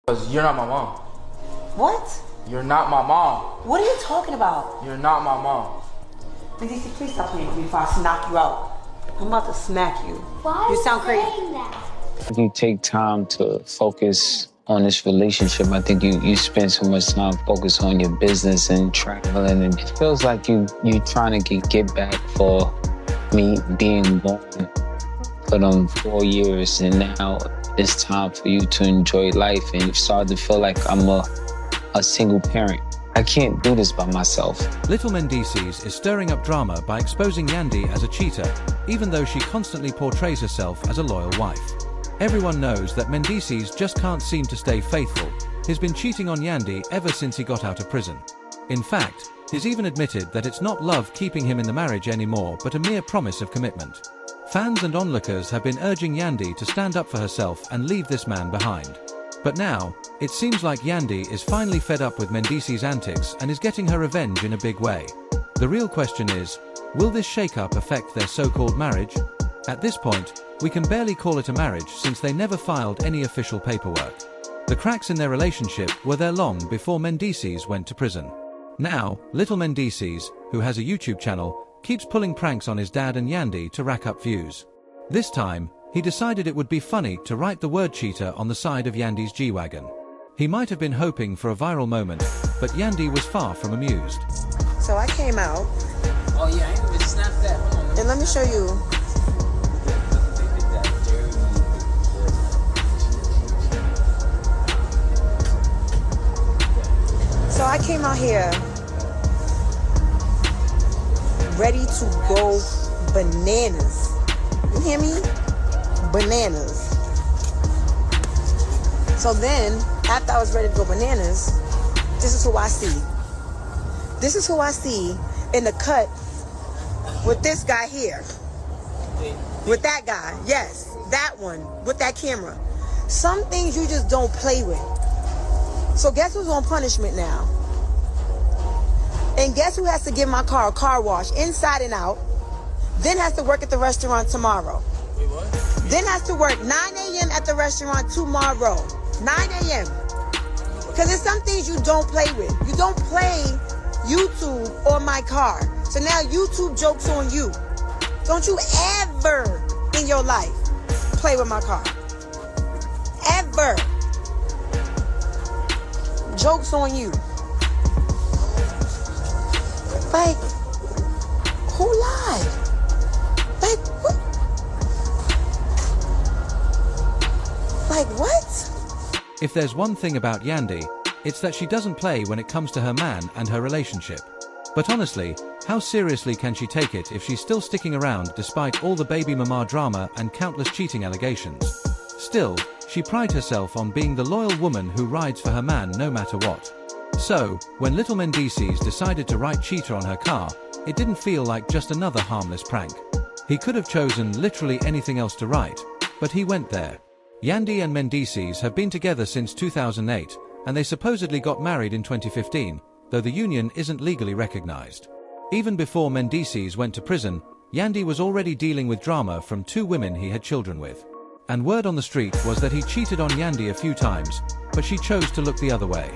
Because you're not my mom. What? You're not my mom. What are you talking about? You're not my mom. Mendeecees, please stop playing with me before I knock you out. I'm about to smack you. Why you sound crazy. That? If you take time to focus on this relationship, I think you spend so much time focused on your business and traveling, and it feels like you're trying to get back for me being gone for them 4 years, and now it's time for you to enjoy life, and you start to feel like I'm a single parent. I can't do this by myself. Little Mendeecees is stirring up drama by exposing Yandy as a cheater, even though she constantly portrays herself as a loyal wife. Everyone knows that Mendeecees just can't seem to stay faithful. He's been cheating on Yandy ever since he got out of prison. In fact, he's even admitted that it's not love keeping him in the marriage anymore, but a mere promise of commitment. Fans and onlookers have been urging Yandy to stand up for herself and leave this man behind. But now, it seems like Yandy is finally fed up with Mendeecees' antics and is getting her revenge in a big way. The real question is, will this shakeup affect their so-called marriage? At this point, we can barely call it a marriage since they never filed any official paperwork. The cracks in their relationship were there long before Mendeecees went to prison. Now, little Mendeecees, who has a YouTube channel, keeps pulling pranks on his dad and Yandy to rack up views. This time, he decided it would be funny to write the word cheater on the side of Yandy's G-Wagon. He might have been hoping for a viral moment, but Yandy was far from amused. So I came out. Oh yeah, I ain't even snapped that. Hold on, And let me show you. So I came out here ready to go bananas. You hear me? Bananas. So then, after I was ready to go bananas, this is who I see. This is who I see in the cut with this guy here. With that guy. Yes, that one. With that camera. Some things you just don't play with. So guess who's on punishment now? And guess who has to give my car a car wash inside and out, then has to work at the restaurant tomorrow. Wait, what? Then has to work 9 a.m. at the restaurant tomorrow. 9 a.m. Because there's some things you don't play with. You don't play YouTube on my car. So now YouTube jokes on you. Don't you ever in your life play with my car. Ever. Jokes on you. Like, who lied? Like, what? Like, what? If there's one thing about Yandy, it's that she doesn't play when it comes to her man and her relationship. But honestly, how seriously can she take it if she's still sticking around despite all the baby mama drama and countless cheating allegations? Still, she prides herself on being the loyal woman who rides for her man no matter what. So, when little Mendeecees decided to write cheater on her car, it didn't feel like just another harmless prank. He could have chosen literally anything else to write, but he went there. Yandy and Mendeecees have been together since 2008, and they supposedly got married in 2015, though the union isn't legally recognized. Even before Mendeecees went to prison, Yandy was already dealing with drama from 2 women he had children with. And word on the street was that he cheated on Yandy a few times, but she chose to look the other way.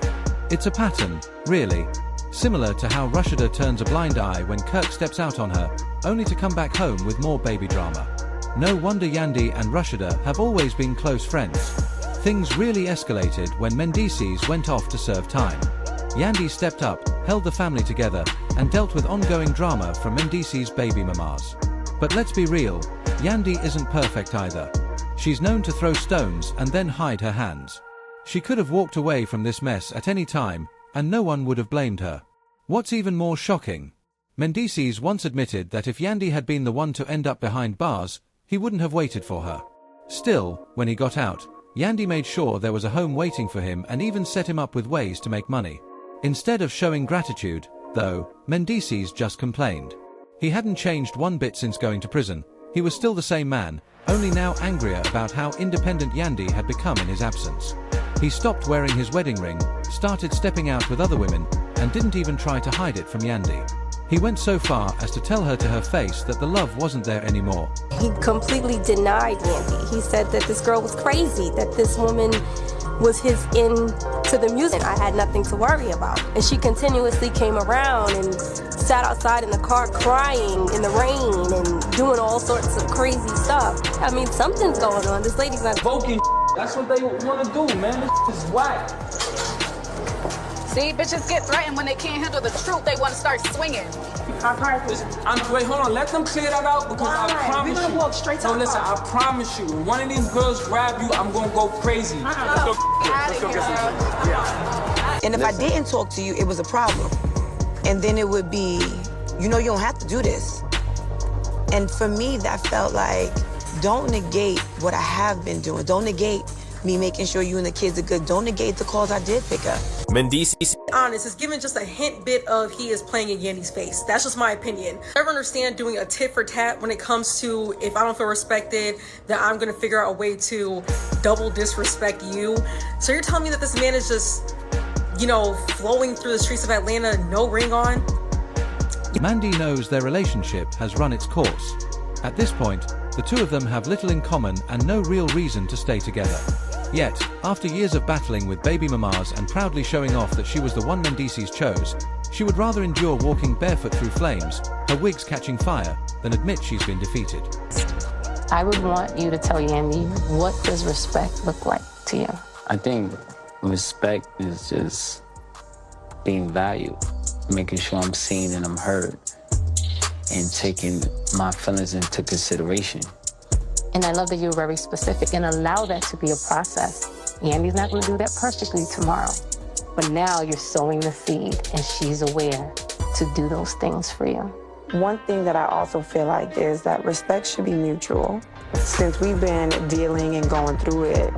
It's a pattern, really. Similar to how Rashida turns a blind eye when Kirk steps out on her, only to come back home with more baby drama. No wonder Yandy and Rashida have always been close friends. Things really escalated when Mendeecees went off to serve time. Yandy stepped up, held the family together, and dealt with ongoing drama from Mendeecees' baby mamas. But let's be real, Yandy isn't perfect either. She's known to throw stones and then hide her hands. She could have walked away from this mess at any time, and no one would have blamed her. What's even more shocking? Mendeecees once admitted that if Yandy had been the one to end up behind bars, he wouldn't have waited for her. Still, when he got out, Yandy made sure there was a home waiting for him and even set him up with ways to make money. Instead of showing gratitude, though, Mendeecees just complained. He hadn't changed one bit since going to prison. He was still the same man, only now angrier about how independent Yandy had become in his absence. He stopped wearing his wedding ring, started stepping out with other women, and didn't even try to hide it from Yandy. He went so far as to tell her to her face that the love wasn't there anymore. He completely denied Yandy. He said that this girl was crazy, that this woman was his into the music. I had nothing to worry about. And she continuously came around and sat outside in the car crying in the rain and doing all sorts of crazy stuff. I mean, something's going on. This lady's not Voking. That's what they want to do, man. This is whack. See, bitches get threatened when they can't handle the truth. They want to start swinging. Wait, hold on. Let them clear that out because I promise We're gonna walk straight to No, the listen, car. I promise you, when one of these girls grab you, I'm gonna go crazy. Let's go get some. And if I didn't talk to you, it was a problem. And then it would be, you know, you don't have to do this. And for me, that felt like, don't negate what I have been doing. Don't negate me making sure you and the kids are good. Don't negate the calls I did pick up. Mendeecees. Honest, it's given just a hint bit of he is playing in Yandy's face. That's just my opinion. I never understand doing a tit for tat when it comes to if I don't feel respected, that I'm gonna figure out a way to double disrespect you. So you're telling me that this man is just, you know, flowing through the streets of Atlanta, no ring on? Mandy knows their relationship has run its course. At this point, the two of them have little in common and no real reason to stay together. Yet, after years of battling with baby mamas and proudly showing off that she was the one Mendeecees chose, she would rather endure walking barefoot through flames, her wigs catching fire, than admit she's been defeated. I would want you to tell Yandy, what does respect look like to you? I think respect is just being valued, making sure I'm seen and I'm heard, and taking my feelings into consideration. And I love that you're very specific and allow that to be a process. Yandy's not going to do that perfectly tomorrow, but now you're sowing the seed and she's aware to do those things for you. One thing that I also feel like is that respect should be mutual. Since we've been dealing and going through it,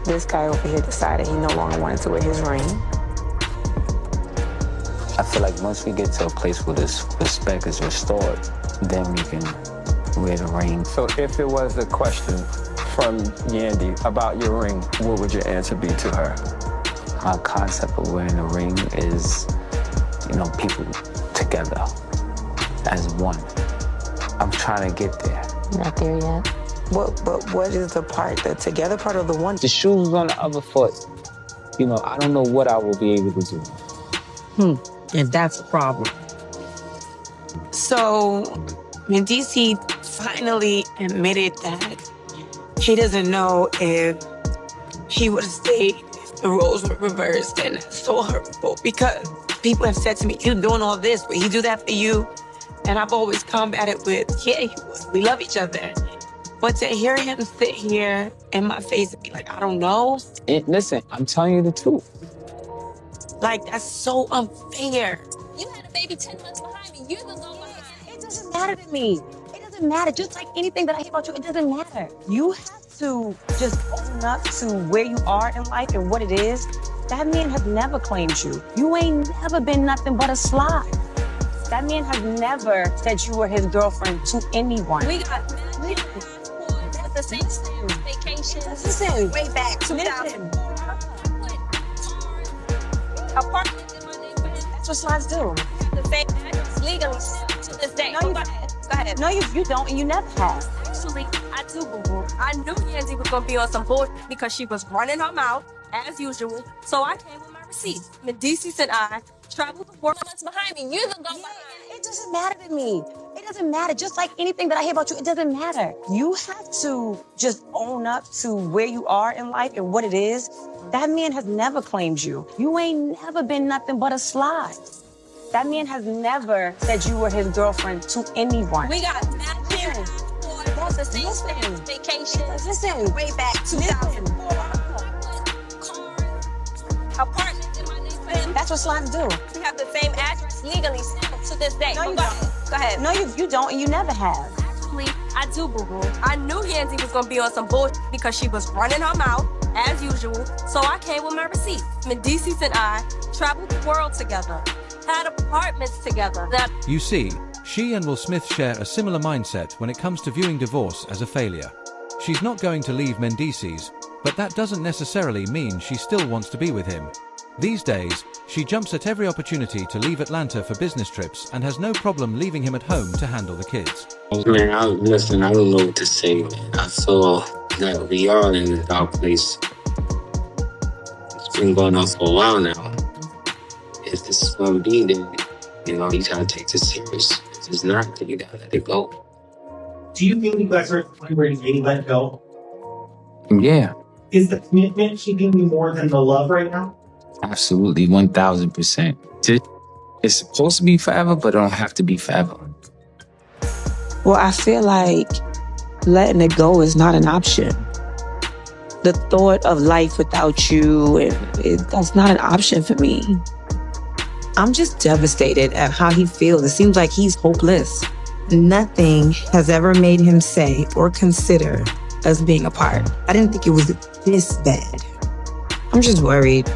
this guy over here decided he no longer wanted to wear his ring. I feel like once we get to a place where this respect is restored, then we can wear the ring. So if it was a question from Yandy about your ring, what would your answer be to her? My concept of wearing a ring is, you know, people together as one. I'm trying to get there. Not there yet. But what is the part, the together part or the one? The shoes on the other foot, you know, I don't know what I will be able to do. And that's a problem. So, Mendeecees finally admitted that he doesn't know if he would have stayed if the roles were reversed, and it's so hurtful because people have said to me, "You doing all this, but he do that for you?" And I've always combated with, "Yeah, he would. We love each other." But to hear him sit here in my face and be like, "I don't know," Listen, I'm telling you the truth. like that's so unfair. You had a baby 10 months behind me. You're the one behind me. It doesn't matter to me. It doesn't matter. Just like anything that I hate about you, it doesn't matter. You have to just own up to where you are in life and what it is. That man has never claimed you. You ain't never been nothing but a slide. That man has never said you were his girlfriend to anyone. We got that's the same vacation. Listen, Way back, 2000. Apartment in my neighborhood. that's what slides do. The same address legally to this day. No, you Go ahead. Go ahead. No, you don't, and you never have. Actually, I do, boo-boo. I knew Yandy was gonna be on some bullshit because she was running her mouth as usual. So I came with my receipts. Mendeecees and I traveled the world. Months behind me. You're the one behind me. It doesn't matter to me. It doesn't matter. Just like anything that I hate about you, it doesn't matter. You have to just own up to where you are in life and what it is. That man has never claimed you. You ain't never been nothing but a slide. That man has never said you were his girlfriend to anyone. We got matching passports, the same vacation. Listen, Way back 2004. Apartment in my neighborhood. that's what slides do. We have the same address legally still to this day. No, But you go don't. ahead. Go ahead. No, you don't, and you never have. Actually, I do, boo-boo. I knew Yandy was gonna be on some bullshit because she was running her mouth as usual. So I came with my receipts. Mendeecees and I traveled the world together, had apartments together. You see, she and Will Smith share a similar mindset when it comes to viewing divorce as a failure. She's not going to leave Mendeecees, but that doesn't necessarily mean she still wants to be with him. These days, she jumps at every opportunity to leave Atlanta for business trips and has no problem leaving him at home to handle the kids. Man, listen, I don't know what to say, man. I feel that we are in a dark place. been going on for a while now. If this is gonna be, then you gotta take this serious. If it's not, then you gotta let it go. Do you feel you guys are at the point where you really let it go? Yeah, Is the commitment keeping you more than the love right now? absolutely, 1000%. It's supposed to be forever, but it don't have to be forever. Well, I feel like letting it go is not an option. The thought of life without you, that's not an option for me. I'm just devastated at how he feels. It seems like he's hopeless. Nothing has ever made him say or consider us being apart. I didn't think it was this bad. I'm just worried.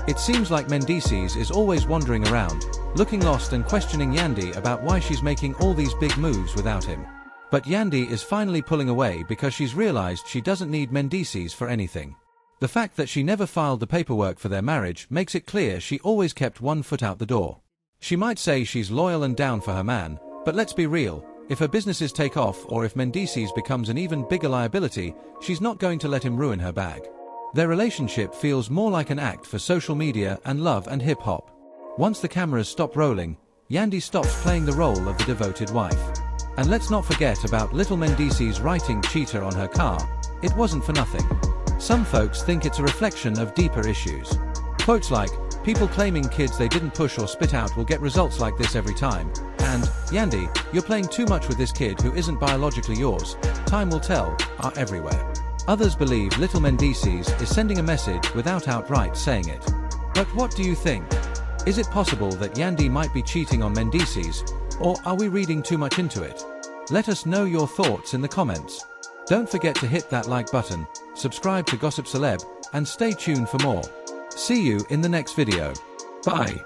It seems like Mendeecees is always wandering around, looking lost and questioning Yandy about why she's making all these big moves without him. But Yandy is finally pulling away because she's realized she doesn't need Mendeecees for anything. The fact that she never filed the paperwork for their marriage makes it clear she always kept one foot out the door. She might say she's loyal and down for her man, but let's be real, if her businesses take off or if Mendeecees becomes an even bigger liability, she's not going to let him ruin her bag. Their relationship feels more like an act for social media and love and hip-hop. Once the cameras stop rolling, Yandy stops playing the role of the devoted wife. And let's not forget about little Mendeecees writing cheater on her car. It wasn't for nothing. Some folks think it's a reflection of deeper issues. Quotes like, people claiming kids they didn't push or spit out will get results like this every time, and, Yandy, you're playing too much with this kid who isn't biologically yours, time will tell, are everywhere. Others believe little Mendeecees is sending a message without outright saying it. But what do you think? Is it possible that Yandy might be cheating on Mendeecees, or are we reading too much into it? Let us know your thoughts in the comments. Don't forget to hit that like button, subscribe to Gossip Celeb, and stay tuned for more. See you in the next video. Bye.